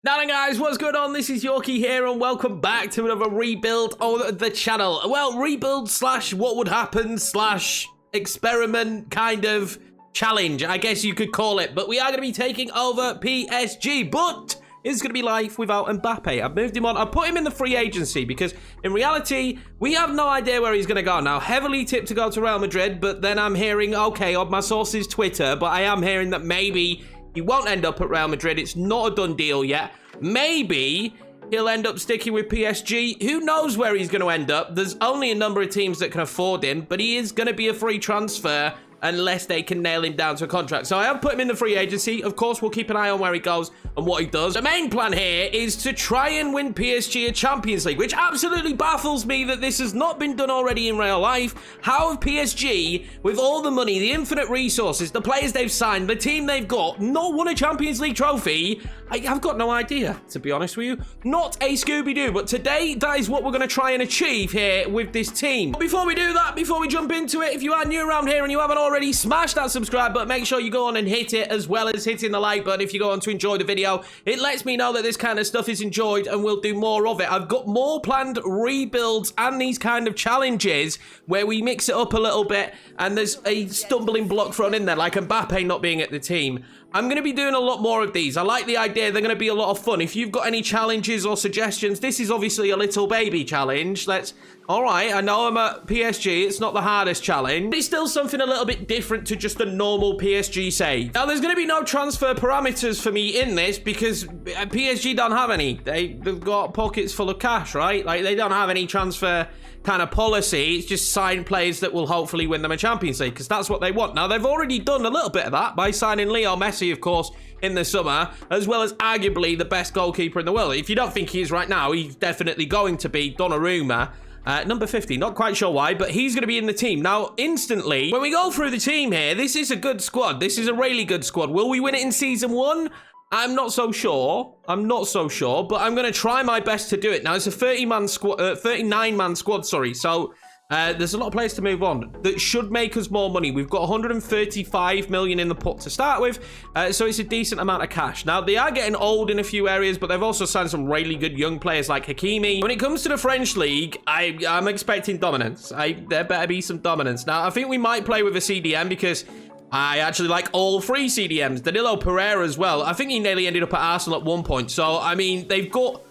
Now then guys, what's going on? This is Yorkie here and welcome back to another rebuild on the channel. Well, rebuild slash what would happen slash experiment kind of challenge, I guess you could call it. But we are going to be taking over PSG, but it's going to be life without Mbappe. I've moved him on. I put him in the free agency because in reality, we have no idea where he's going to go. Now, heavily tipped to go to Real Madrid, but then I'm hearing, okay, on my source's Twitter, but I am hearing that maybe he won't end up at Real Madrid. It's not a done deal yet. Maybe he'll end up sticking with PSG. Who knows where he's going to end up? There's only a number of teams that can afford him, but he is going to be a free transfer unless they can nail him down to a contract. So I have put him in the free agency. Of course, we'll keep an eye on where he goes and what he does. The main plan here is to try and win PSG a Champions League, which absolutely baffles me that this has not been done already in real life. How have PSG, with all the money, the infinite resources, the players they've signed, the team they've got, not won a Champions League trophy? I've got no idea, to be honest with you. Not a Scooby-Doo, but today, that is what we're going to try and achieve here with this team. But before we do that, before we jump into it, if you are new around here and you haven't already, smash that subscribe button. Make sure you go on and hit it, as well as hitting the like button if you go on to enjoy the video. It lets me know that this kind of stuff is enjoyed and we'll do more of it. I've got more planned rebuilds and these kind of challenges where we mix it up a little bit and there's a stumbling block thrown in there, like Mbappe not being at the team. I'm going to be doing a lot more of these. I like the idea. They're going to be a lot of fun. If you've got any challenges or suggestions, this is obviously a little baby challenge. All right, I know I'm at PSG. It's not the hardest challenge. But it's still something a little bit different to just a normal PSG save. Now, there's going to be no transfer parameters for me in this because PSG don't have any. They've got pockets full of cash, right? Like, they don't have any transfer kind of policy. It's just sign players that will hopefully win them a Champions League because that's what they want. Now, they've already done a little bit of that by signing Leo Messi, of course, in the summer, as well as arguably the best goalkeeper in the world. If you don't think he is right now, he's definitely going to be Donnarumma. Number 50, not quite sure why, but he's going to be in the team. Now, instantly, when we go through the team here, this is a good squad. This is a really good squad. Will we win it in season one? I'm not so sure. But I'm going to try my best to do it. Now, it's a 39-man squad, sorry. So, there's a lot of players to move on that should make us more money. We've got 135 million in the pot to start with, so it's a decent amount of cash. Now, they are getting old in a few areas, but they've also signed some really good young players like Hakimi. When it comes to the French league, I'm expecting dominance. There better be some dominance. Now, I think we might play with a CDM because I actually like all three CDMs. Danilo Pereira as well. I think he nearly ended up at Arsenal at one point. So, I mean, they've got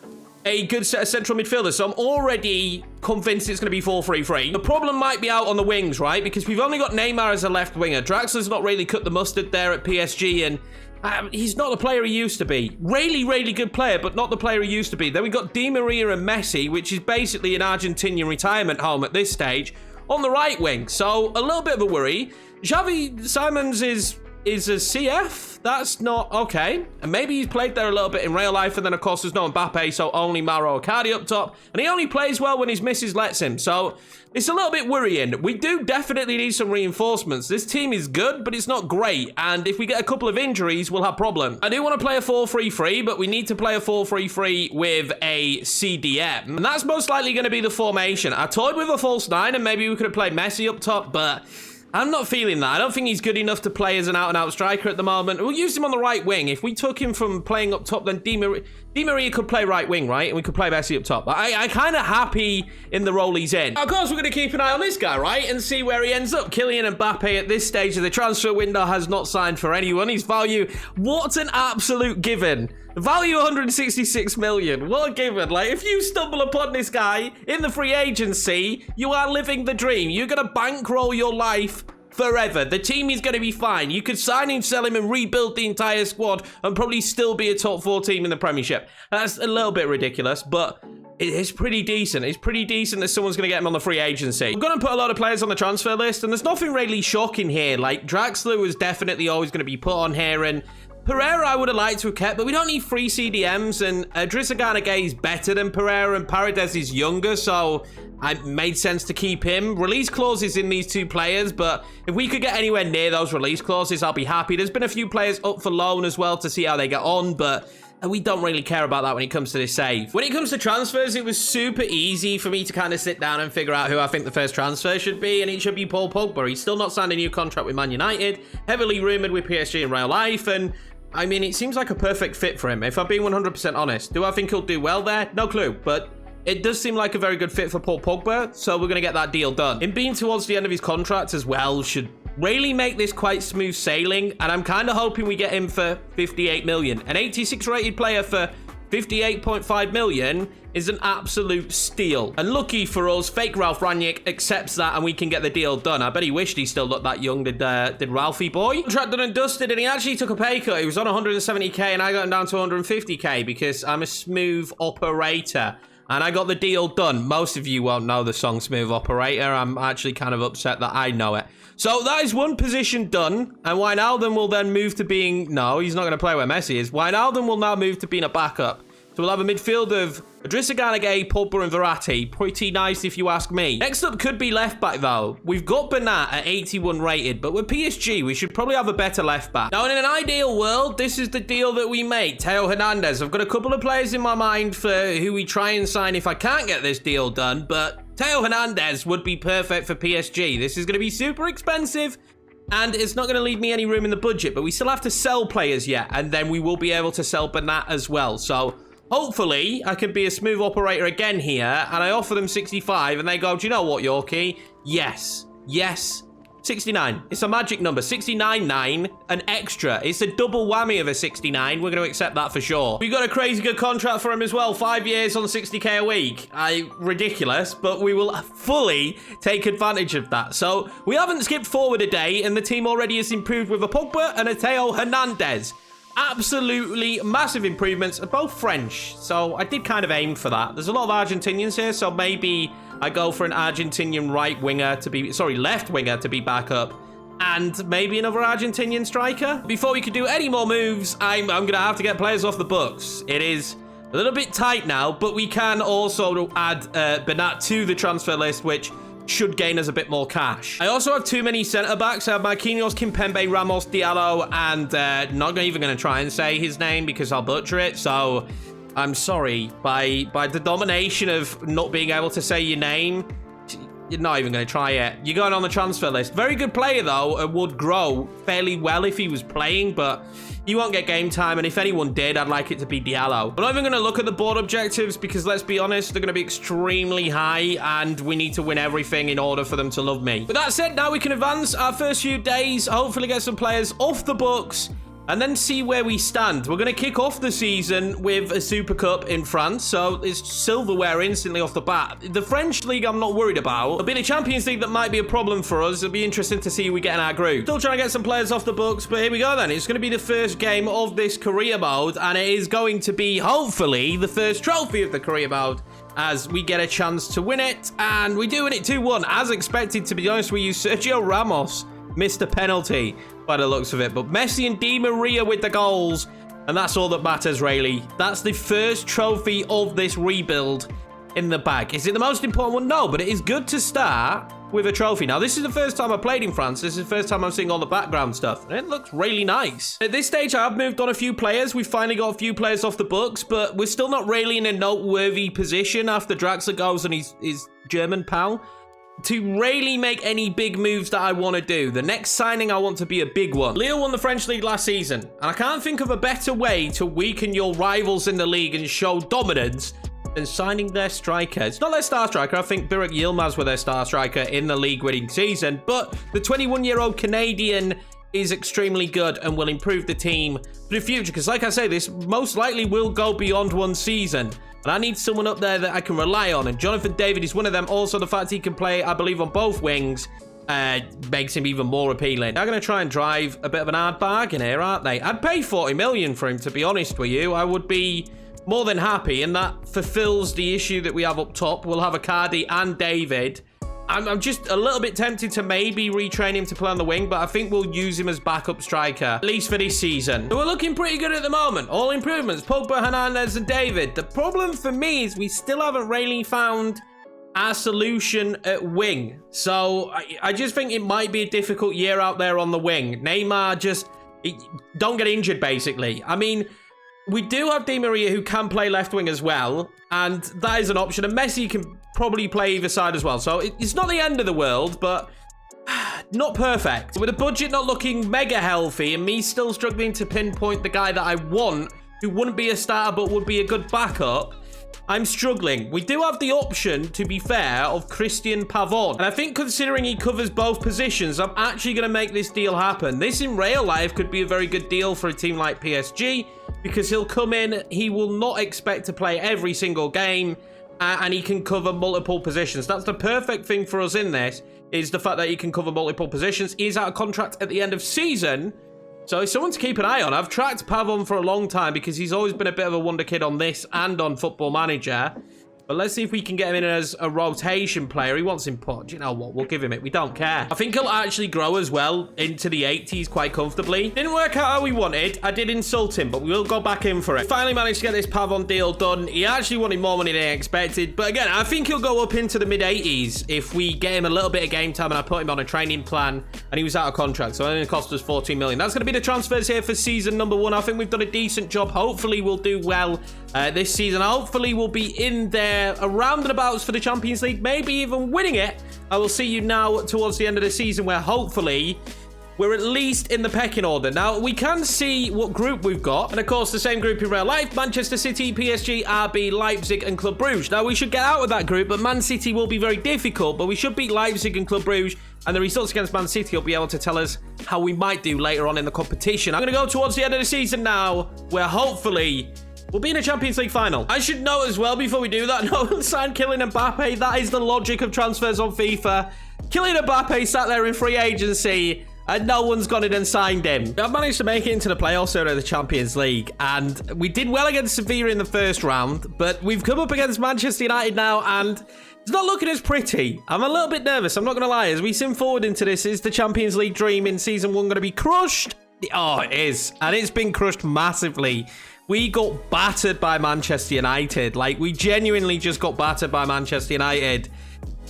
a good set of central midfielders, so I'm already convinced it's going to be 4-3-3. The problem might be out on the wings, right? Because we've only got Neymar as a left winger. Draxler's not really cut the mustard there at PSG, and he's not the player he used to be. Really, really good player, but not the player he used to be. Then we got Di Maria and Messi, which is basically an Argentinian retirement home at this stage, on the right wing. So, a little bit of a worry. Xavi Simons is a CF. That's not okay. And maybe he's played there a little bit in real life. And then, of course, there's no Mbappe, so only Mauro Icardi up top. And he only plays well when his missus lets him. So it's a little bit worrying. We do definitely need some reinforcements. This team is good, but it's not great. And if we get a couple of injuries, we'll have problems. I do want to play a 4-3-3, but we need to play a 4-3-3 with a CDM. And that's most likely going to be the formation. I toyed with a false 9, and maybe we could have played Messi up top, but I'm not feeling that. I don't think he's good enough to play as an out-and-out striker at the moment. We'll use him on the right wing. If we took him from playing up top, then Di Maria could play right wing, right? And we could play Messi up top. I'm kind of happy in the role he's in. Of course, we're going to keep an eye on this guy, right? And see where he ends up. Kylian Mbappe at this stage of the transfer window has not signed for anyone. His value, what an absolute given. Value 166 million. What a given. Like, if you stumble upon this guy in the free agency, you are living the dream. You're going to bankroll your life forever. The team is going to be fine. You could sign him, sell him, and rebuild the entire squad and probably still be a top 4 team in the Premiership. That's a little bit ridiculous, but it's pretty decent. It's pretty decent that someone's going to get him on the free agency. I'm going to put a lot of players on the transfer list, and there's nothing really shocking here. Like, Draxler was definitely always going to be put on here, and Pereira I would have liked to have kept, but we don't need 3 CDMs, and Idrissa Gana Gueye is better than Pereira, and Paredes is younger, so it made sense to keep him. Release clauses in these 2 players, but if we could get anywhere near those release clauses, I'll be happy. There's been a few players up for loan as well to see how they get on, but we don't really care about that when it comes to this save. When it comes to transfers, it was super easy for me to kind of sit down and figure out who I think the first transfer should be, and it should be Paul Pogba. He's still not signed a new contract with Man United, heavily rumoured with PSG in real life, and I mean, it seems like a perfect fit for him, if I'm being 100% honest. Do I think he'll do well there? No clue, but it does seem like a very good fit for Paul Pogba, so we're going to get that deal done. Him being towards the end of his contract as well should really make this quite smooth sailing, and I'm kind of hoping we get him for 58 million. An 86 rated player for 58.5 million is an absolute steal. And lucky for us, fake Ralph Rangnick accepts that and we can get the deal done. I bet he wished he still looked that young, did Ralphie boy. Contract done and dusted, and he actually took a pay cut. He was on 170k and I got him down to 150k because I'm a smooth operator. And I got the deal done. Most of you won't know the song Smooth Operator. I'm actually kind of upset that I know it. So that is one position done. And Wijnaldum will then move to being... No, he's not going to play where Messi is. Wijnaldum will now move to being a backup. So we'll have a midfield of Idrissa Gana Gueye, Pogba and Verratti. Pretty nice if you ask me. Next up could be left back though. We've got Bernat at 81 rated, but with PSG, we should probably have a better left back. Now in an ideal world, this is the deal that we make. Theo Hernandez. I've got a couple of players in my mind for who we try and sign if I can't get this deal done, but Theo Hernandez would be perfect for PSG. This is going to be super expensive, and it's not going to leave me any room in the budget, but we still have to sell players yet, and then we will be able to sell Bernat as well. So hopefully, I can be a smooth operator again here, and I offer them 65, and they go, do you know what, Yorkie? Yes. Yes. 69. It's a magic number. 69.9, an extra. It's a double whammy of a 69. We're going to accept that for sure. We've got a crazy good contract for him as well. 5 years on 60k a week. Ridiculous, but we will fully take advantage of that. So, we haven't skipped forward a day, and the team already has improved with a Pogba and a Theo Hernandez. Absolutely massive improvements, both French, so I did kind of aim for that. There's a lot of Argentinians here, so maybe I go for an Argentinian left winger to be back up, and maybe another Argentinian striker. Before we could do any more moves, I'm gonna have to get players off the books. It is a little bit tight now, but we can also add Bernat to the transfer list, which should gain us a bit more cash. I also have too many centre-backs. I have Marquinhos, Kimpembe, Ramos, Diallo, and not even going to try and say his name because I'll butcher it. So I'm sorry. By the domination of not being able to say your name, you're not even going to try it. You're going on the transfer list. Very good player, though, and would grow fairly well if he was playing, but you won't get game time, and if anyone did, I'd like it to be Diallo. I'm not even going to look at the board objectives because, let's be honest, they're going to be extremely high, and we need to win everything in order for them to love me. With that said, now we can advance our first few days, hopefully get some players off the books, and then see where we stand. We're going to kick off the season with a Super Cup in France, so it's silverware instantly off the bat. The French league I'm not worried about. It'll be the Champions League that might be a problem for us. It'll be interesting to see who we get in our group. Still trying to get some players off the books, but here we go then. It's going to be the first game of this career mode, and it is going to be, hopefully, the first trophy of the career mode, as we get a chance to win it, and we do win it 2-1. As expected, to be honest with you, Sergio Ramos missed a penalty by the looks of it, but Messi and Di Maria with the goals, and that's all that matters, really. That's the first trophy of this rebuild in the bag. Is it the most important one? No, but it is good to start with a trophy. Now, this is the first time I played in France. This is the first time I'm seeing all the background stuff, and it looks really nice. At this stage, I have moved on a few players. We've finally got a few players off the books, but we're still not really in a noteworthy position after Draxler goes and his German pal to really make any big moves that I want to do. The next signing I want to be a big one. Lille won the French league last season, and I can't think of a better way to weaken your rivals in the league and show dominance than signing their striker. It's not their star striker. I think Burak Yilmaz were their star striker in the league winning season, but the 21-year-old Canadian is extremely good and will improve the team for the future, because like I say, this most likely will go beyond one season. And I need someone up there that I can rely on. And Jonathan David is one of them. Also, the fact he can play, I believe, on both wings makes him even more appealing. They're going to try and drive a bit of an hard bargain here, aren't they? I'd pay 40 million for him, to be honest with you. I would be more than happy. And that fulfills the issue that we have up top. We'll have Icardi and David. I'm just a little bit tempted to maybe retrain him to play on the wing, but I think we'll use him as backup striker, at least for this season. So we're looking pretty good at the moment. All improvements, Pogba, Hernandez, and David. The problem for me is we still haven't really found our solution at wing. So I just think it might be a difficult year out there on the wing. Neymar just don't get injured, basically. I mean, we do have Di Maria who can play left wing as well, and that is an option. And Messi can probably play either side as well. So it's not the end of the world, but not perfect. With the budget not looking mega healthy and me still struggling to pinpoint the guy that I want, who wouldn't be a starter but would be a good backup, I'm struggling. We do have the option, to be fair, of Christian Pavon. And I think considering he covers both positions, I'm actually going to make this deal happen. This in real life could be a very good deal for a team like PSG because he'll come in, he will not expect to play every single game, and he can cover multiple positions. That's the perfect thing for us in this, is the fact that he can cover multiple positions. He's out of contract at the end of season, so he's someone to keep an eye on. I've tracked Pavon for a long time because he's always been a bit of a wonder kid on this and on Football Manager. But let's see if we can get him in as a rotation player. He wants input. Do you know what? We'll give him it. We don't care. I think he'll actually grow as well into the 80s quite comfortably. Didn't work out how we wanted. I did insult him, but we will go back in for it. Finally managed to get this Pavon deal done. He actually wanted more money than I expected. But again, I think he'll go up into the mid-80s if we get him a little bit of game time and I put him on a training plan and he was out of contract. So it only cost us 14 million. That's going to be the transfers here for season number 1. I think we've done a decent job. Hopefully we'll do well this season. Hopefully we'll be in there around and abouts for the Champions League, maybe even winning it. I will see you now towards the end of the season where hopefully we're at least in the pecking order. Now, we can see what group we've got. And of course, the same group in real life: Manchester City, PSG, RB, Leipzig, and Club Brugge. Now, we should get out of that group, but Man City will be very difficult. But we should beat Leipzig and Club Brugge. And the results against Man City will be able to tell us how we might do later on in the competition. I'm going to go towards the end of the season now, where hopefully we'll be in a Champions League final. I should note as well before we do that, no one signed Kylian Mbappe. That is the logic of transfers on FIFA. Kylian Mbappe sat there in free agency and no one's gone in and signed him. I've managed to make it into the playoffs out of the Champions League, and we did well against Sevilla in the first round, but we've come up against Manchester United now, and it's not looking as pretty. I'm a little bit nervous, I'm not going to lie. As we sim forward into this, is the Champions League dream in season 1 going to be crushed? Oh, it is, and it's been crushed massively. We got battered by Manchester United. Like, we genuinely just got battered by Manchester United.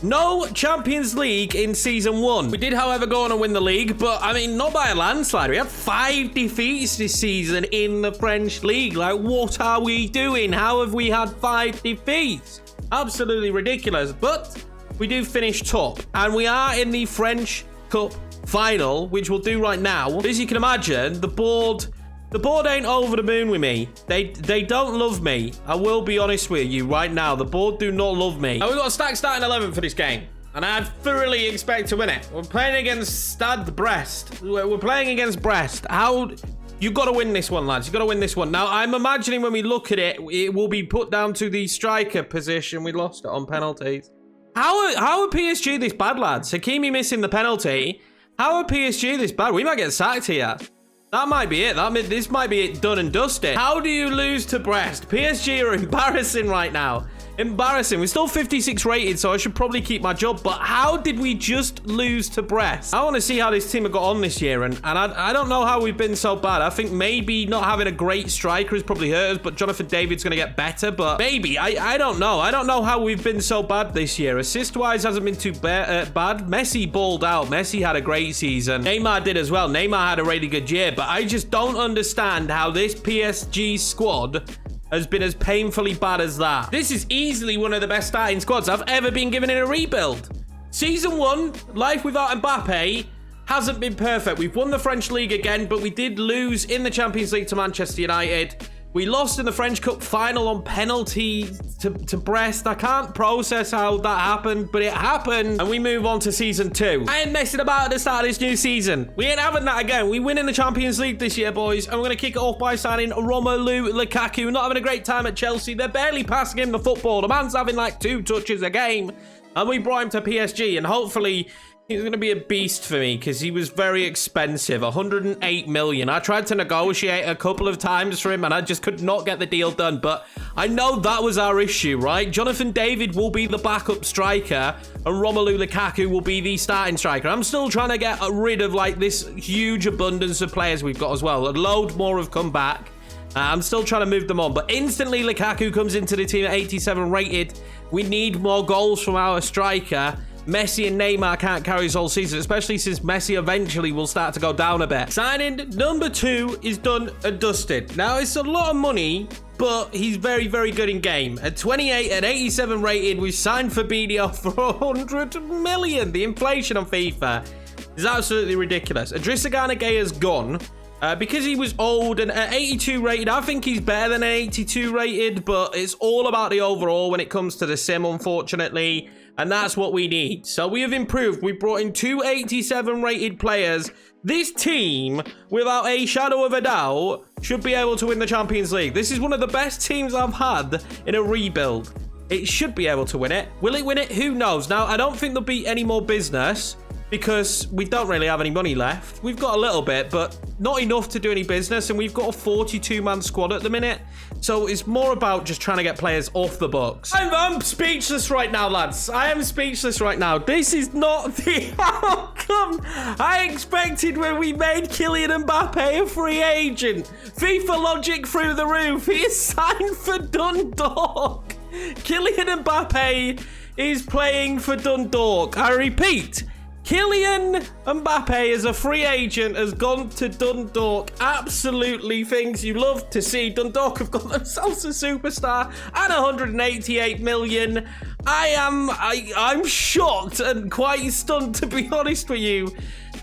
No Champions League in season 1. We did, however, go on and win the league, but I mean, not by a landslide. We had 5 defeats this season in the French league. Like, what are we doing? How have we had 5 defeats? Absolutely ridiculous. But we do finish top, and we are in the French Cup final, which we'll do right now. As you can imagine, the board ain't over the moon with me. They don't love me. I will be honest with you right now. The board do not love me. Now, we've got a stacked starting 11 for this game, and I thoroughly expect to win it. We're playing against Stade Brest. We're playing against Brest. You've got to win this one, lads. You've got to win this one. Now, I'm imagining when we look at it, it will be put down to the striker position. We lost it on penalties. How are PSG this bad, lads? Hakimi missing the penalty. How are PSG this bad? We might get sacked here. That might be it. This might be it done and dusted. How do you lose to Brest? PSG are embarrassing right now. Embarrassing. We're still 56 rated, so I should probably keep my job. But how did we just lose to Brest? I want to see how this team have got on this year. And I don't know how we've been so bad. I think maybe not having a great striker has probably hurt us. But Jonathan David's going to get better. But maybe. I don't know. I don't know how we've been so bad this year. Assist-wise hasn't been too bad. Messi balled out. Messi had a great season. Neymar did as well. Neymar had a really good year. But I just don't understand how this PSG squad has been as painfully bad as that. This is easily one of the best starting squads I've ever been given in a rebuild. Season 1, life without Mbappe, hasn't been perfect. We've won the French league again, but we did lose in the Champions League to Manchester United. We lost in the French Cup final on penalty to Brest. I can't process how that happened, but it happened. And we move on to season 2. I ain't messing about at the start of this new season. We ain't having that again. We win in the Champions League this year, boys. And we're going to kick it off by signing Romelu Lukaku. Not having a great time at Chelsea. They're barely passing him the football. The man's having like 2 touches a game. And we brought him to PSG. And hopefully he's going to be a beast for me because he was very expensive. 108 million. I tried to negotiate a couple of times for him and I just could not get the deal done. But I know that was our issue, right? Jonathan David will be the backup striker and Romelu Lukaku will be the starting striker. I'm still trying to get rid of like this huge abundance of players we've got as well. A load more have come back. I'm still trying to move them on. But instantly Lukaku comes into the team at 87 rated. We need more goals from our striker. Messi and Neymar can't carry his whole season, especially since Messi eventually will start to go down a bit. Signing number 2 is done and dusted. Now, it's a lot of money, but he's very, very good in game. At 28 and 87 rated, we signed Fabinho for 100 million. The inflation on FIFA is absolutely ridiculous. Idrissa Gana Gueye's gone. Because he was old and at 82 rated, I think he's better than an 82 rated, but it's all about the overall when it comes to the sim, unfortunately, and that's what we need. So we have improved. We brought in 2 87 rated players. This team, without a shadow of a doubt, should be able to win the Champions League. This is one of the best teams I've had in a rebuild. It should be able to win it. Will it win it? Who knows? Now, I don't think there'll be any more business, because we don't really have any money left. We've got a little bit, but not enough to do any business, and we've got a 42-man squad at the minute. So it's more about just trying to get players off the books. I'm speechless right now, lads. I am speechless right now. This is not the outcome I expected when we made Kylian Mbappe a free agent. FIFA logic through the roof. He is signed for Dundalk. Kylian Mbappe is playing for Dundalk. I repeat, Kylian Mbappe as a free agent has gone to Dundalk. Absolutely things you love to see. Dundalk have got themselves a superstar and 188 million. I'm shocked and quite stunned, to be honest with you,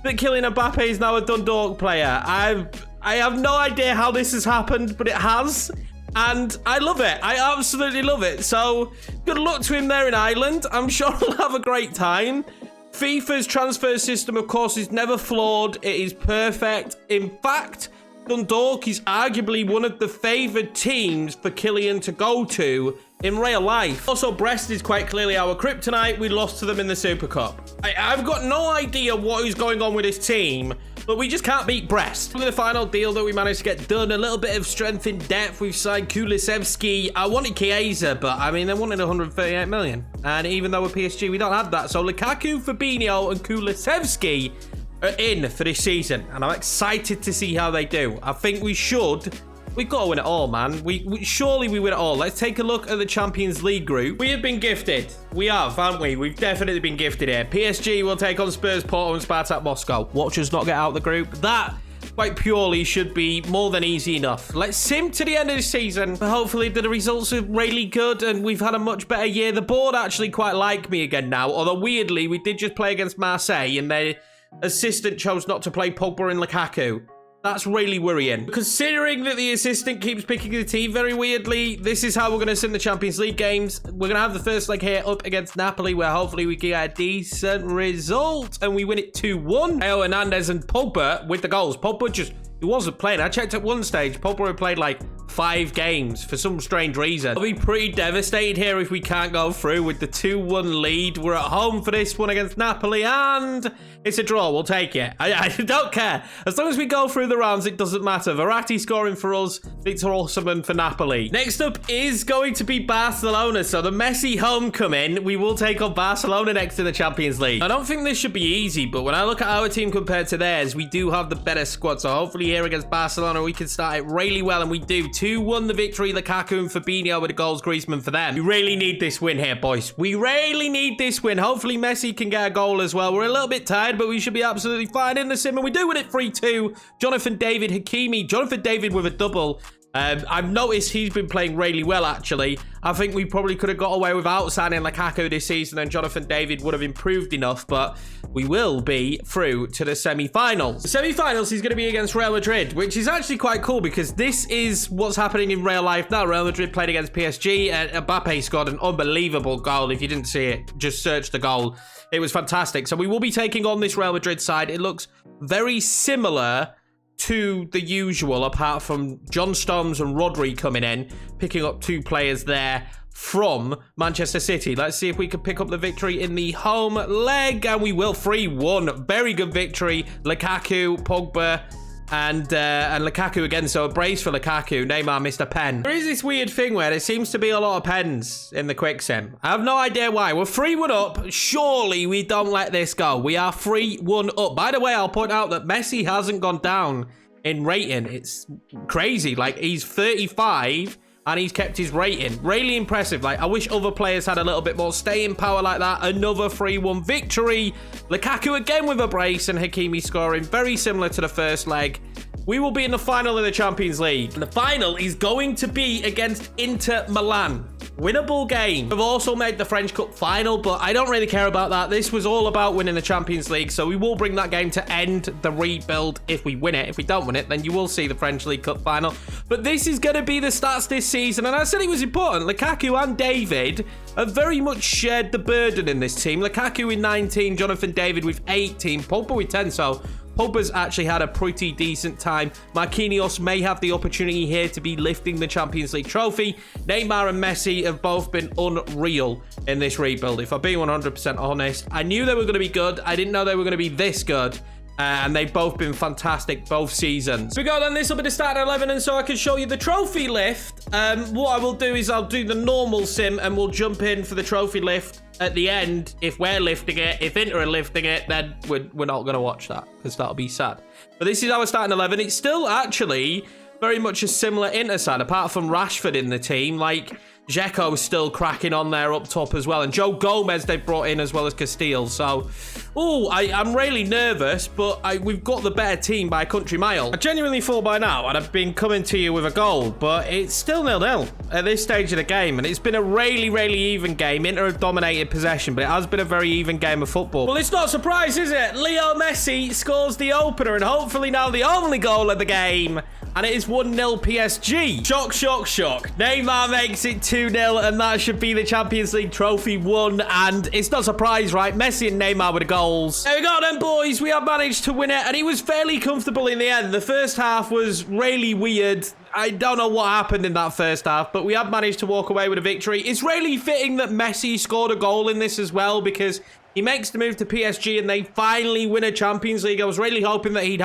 that Kylian Mbappe is now a Dundalk player. I have no idea how this has happened, but it has. And I love it. I absolutely love it. So good luck to him there in Ireland. I'm sure he'll have a great time. FIFA's transfer system, of course, is never flawed. It is perfect. In fact, Dundalk is arguably one of the favoured teams for Kylian to go to in real life. Also, Brest is quite clearly our kryptonite. We lost to them in the Super Cup. I've got no idea what is going on with this team, but we just can't beat Brest. Look at the final deal that we managed to get done. A little bit of strength in depth. We've signed Kulusevski. I wanted Chiesa, but I mean, they wanted 138 million. And even though we're PSG, we don't have that. So Lukaku, Fabinho, and Kulusevski are in for this season. And I'm excited to see how they do. I think we should. We've got to win it all, man. Surely we win it all. Let's take a look at the Champions League group. We have been gifted. We have, haven't we? We've definitely been gifted here. PSG will take on Spurs, Porto, and Spartak Moscow. Watch us not get out of the group. That, quite purely, should be more than easy enough. Let's sim to the end of the season. Hopefully the results are really good and we've had a much better year. The board actually quite like me again now. Although, weirdly, we did just play against Marseille and their assistant chose not to play Pogba and Lukaku. That's really worrying. Considering that the assistant keeps picking the team very weirdly, this is how we're going to sim the Champions League games. We're going to have the first leg here up against Napoli, where hopefully we can get a decent result and we win it 2-1. Theo Hernandez and Pogba with the goals. Pogba he wasn't playing. I checked at one stage. Pogba had played like 5 games for some strange reason. I'll be pretty devastated here if we can't go through with the 2-1 lead. We're at home for this one against Napoli and it's a draw. We'll take it. I don't care. As long as we go through the rounds, it doesn't matter. Verratti scoring for us. Victor Osimhen for Napoli. Next up is going to be Barcelona. So the Messi homecoming, we will take on Barcelona next in the Champions League. I don't think this should be easy, but when I look at our team compared to theirs, we do have the better squad. So hopefully here against Barcelona, we can start it really well, and we do. 2-1 the victory. Lukaku and Fabinho with the goals. Griezmann for them. We really need this win here, boys. We really need this win. Hopefully Messi can get a goal as well. We're a little bit tired, but we should be absolutely fine in the sim, and we do win it 3-2. Jonathan David, Hakimi. Jonathan David with a double. I've noticed he's been playing really well, actually. I think we probably could have got away without signing Lukaku this season, and Jonathan David would have improved enough, but we will be through to the semi-finals. The semi-finals is going to be against Real Madrid, which is actually quite cool because this is what's happening in real life now. Real Madrid played against PSG, and Mbappe scored an unbelievable goal. If you didn't see it, just search the goal. It was fantastic. So we will be taking on this Real Madrid side. It looks very similar to the usual, apart from John Stones and Rodri coming in, picking up 2 players there from Manchester City. Let's see if we can pick up the victory in the home leg, and we will. 3-1. Very good victory. Lukaku, Pogba, and Lukaku again, so a brace for Lukaku. Neymar missed a pen. There is this weird thing where there seems to be a lot of pens in the quick sim. I have no idea why. We're 3-1 up. Surely we don't let this go. We are 3-1 up. By the way, I'll point out that Messi hasn't gone down in rating. It's crazy. Like, he's 35 and he's kept his rating. Really impressive. Like, I wish other players had a little bit more staying power like that. Another 3-1 victory. Lukaku again with a brace and Hakimi scoring. Very similar to the first leg. We will be in the final of the Champions League. And the final is going to be against Inter Milan. winnable game. We've also made the French Cup final, but I don't really care about that. This was all about winning the Champions League, so we will bring that game to end the rebuild if we win it. If we don't win it, then you will see the French League Cup final. But this is going to be the stats this season, and I said it was important. Lukaku and David have very much shared the burden in this team. Lukaku with 19, Jonathan David with 18, Pogba with 10, so Pogba's actually had a pretty decent time. Marquinhos may have the opportunity here to be lifting the Champions League trophy. Neymar and Messi have both been unreal in this rebuild. If I'm being 100% honest, I knew they were going to be good. I didn't know they were going to be this good. And they've both been fantastic both seasons. So we go then, this will be the starting 11, and so I can show you the trophy lift. What I will do is I'll do the normal sim, and we'll jump in for the trophy lift at the end. If we're lifting it, if Inter are lifting it, then we're not going to watch that, because that'll be sad. But this is our starting 11. It's still actually very much a similar Inter side, apart from Rashford in the team. Like, Dzeko's still cracking on there up top as well. And Joe Gomez they've brought in as well as Castile. So, I'm really nervous, but we've got the better team by a country mile. I genuinely thought by now I'd have been coming to you with a goal, but it's still 0-0 at this stage of the game. And it's been a really, really even game. Inter have dominated possession, but it has been a very even game of football. Well, it's not a surprise, is it? Leo Messi scores the opener, and hopefully now the only goal of the game. And it is 1-0 PSG. Shock, shock, shock. Neymar makes it 2-0, and that should be the Champions League trophy won. And it's not a surprise, right? Messi and Neymar with the goals. There we go then, boys. We have managed to win it, and it was fairly comfortable in the end. The first half was really weird. I don't know what happened in that first half, but we have managed to walk away with a victory. It's really fitting that Messi scored a goal in this as well, because he makes the move to PSG and they finally win a Champions League. I was really hoping that he'd,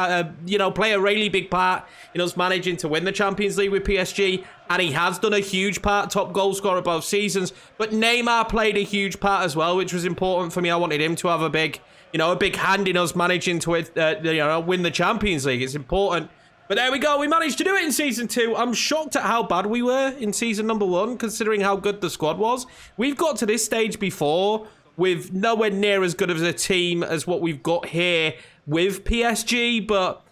play a really big part in us managing to win the Champions League with PSG. And he has done a huge part, top goal scorer both seasons. But Neymar played a huge part as well, which was important for me. I wanted him to have a big hand in us managing to, win the Champions League. It's important. But there we go. We managed to do it in Season 2. I'm shocked at how bad we were in Season number 1, considering how good the squad was. We've got to this stage before with nowhere near as good of a team as what we've got here with PSG, but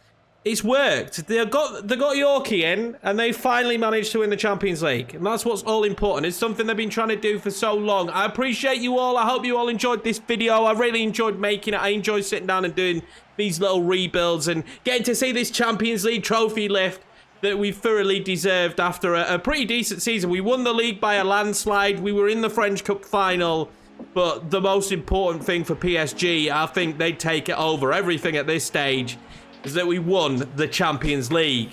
it's worked. They got Yorkiemann, and they finally managed to win the Champions League, and that's what's all important. It's something they've been trying to do for so long. I appreciate you all. I hope you all enjoyed this video. I really enjoyed making it. I enjoyed sitting down and doing these little rebuilds and getting to see this Champions League trophy lift that we thoroughly deserved after a pretty decent season. We won the league by a landslide. We were in the French Cup final. But the most important thing for PSG, I think they take it over everything at this stage, is that we won the Champions League.